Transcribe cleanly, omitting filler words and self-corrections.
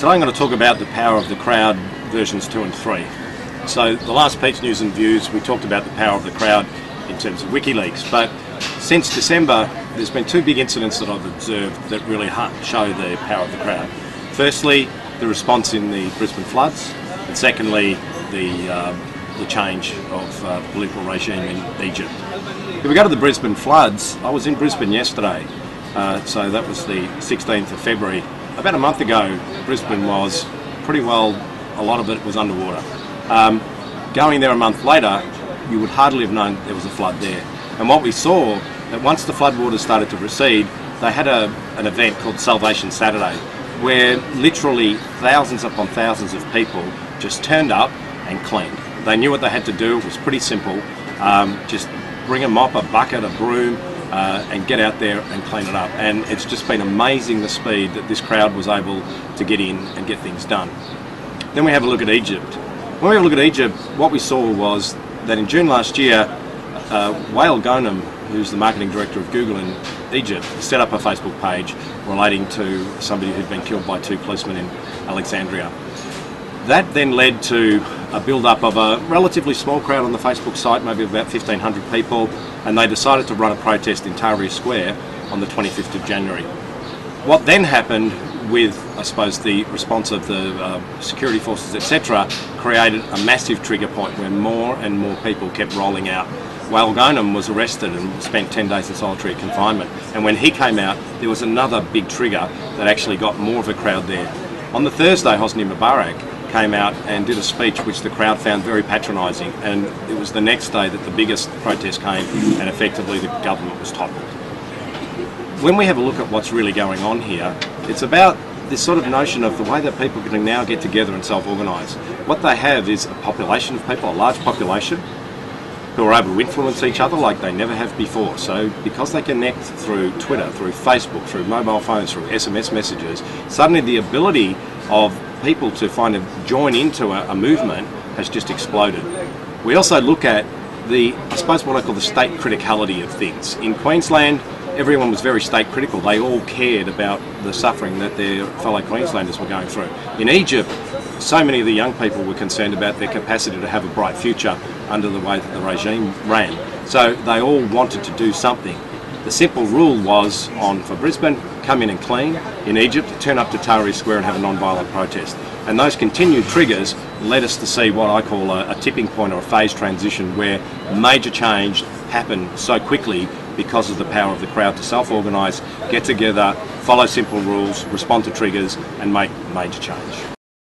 Today I'm going to talk about the power of the crowd versions 2 and 3. So the last Pete's News and Views we talked about the power of the crowd in terms of WikiLeaks, but since December there's been two big incidents that I've observed that really show the power of the crowd. Firstly, the response in the Brisbane floods, and secondly the change of the political regime in Egypt. If we go to the Brisbane floods, I was in Brisbane yesterday, so that was the 16th of February. About a month ago, Brisbane was pretty well, a lot of it was underwater. Going there a month later, you would hardly have known there was a flood there. And what we saw, that once the floodwaters started to recede, they had an event called Salvation Saturday, where literally thousands upon thousands of people just turned up and cleaned. They knew what they had to do. It was pretty simple. Just bring a mop, a bucket, a broom, and get out there and clean it up. And it's just been amazing the speed that this crowd was able to get in and get things done. Then we have a look at Egypt. When we have a look at Egypt, what we saw was that in June last year, Wael Ghonim, who's the marketing director of Google in Egypt, set up a Facebook page relating to somebody who'd been killed by two policemen in Alexandria. That then led to a build-up of a relatively small crowd on the Facebook site, maybe about 1,500 people, and they decided to run a protest in Tahrir Square on the 25th of January. What then happened with, I suppose, the response of the security forces, etc., created a massive trigger point where more and more people kept rolling out. Wael Ghonim was arrested and spent 10 days in solitary confinement, and when he came out, there was another big trigger that actually got more of a crowd there. On the Thursday, Hosni Mubarak came out and did a speech which the crowd found very patronising, and it was the next day that the biggest protest came and effectively the government was toppled. When we have a look at what's really going on here, it's about this sort of notion of the way that people can now get together and self-organise. What they have is a population of people, a large population, who are able to influence each other like they never have before. So because they connect through Twitter, through Facebook, through mobile phones, through SMS messages, suddenly the ability of people to join into a movement has just exploded. We also look at I suppose what I call the state criticality of things. In Queensland, everyone was very state critical. They all cared about the suffering that their fellow Queenslanders were going through. In Egypt, so many of the young people were concerned about their capacity to have a bright future under the way that the regime ran. So they all wanted to do something. The simple rule was for Brisbane, come in and clean. In Egypt, turn up to Tahrir Square and have a non-violent protest. And those continued triggers led us to see what I call a tipping point or a phase transition where major change happened so quickly because of the power of the crowd to self-organise, get together, follow simple rules, respond to triggers and make major change.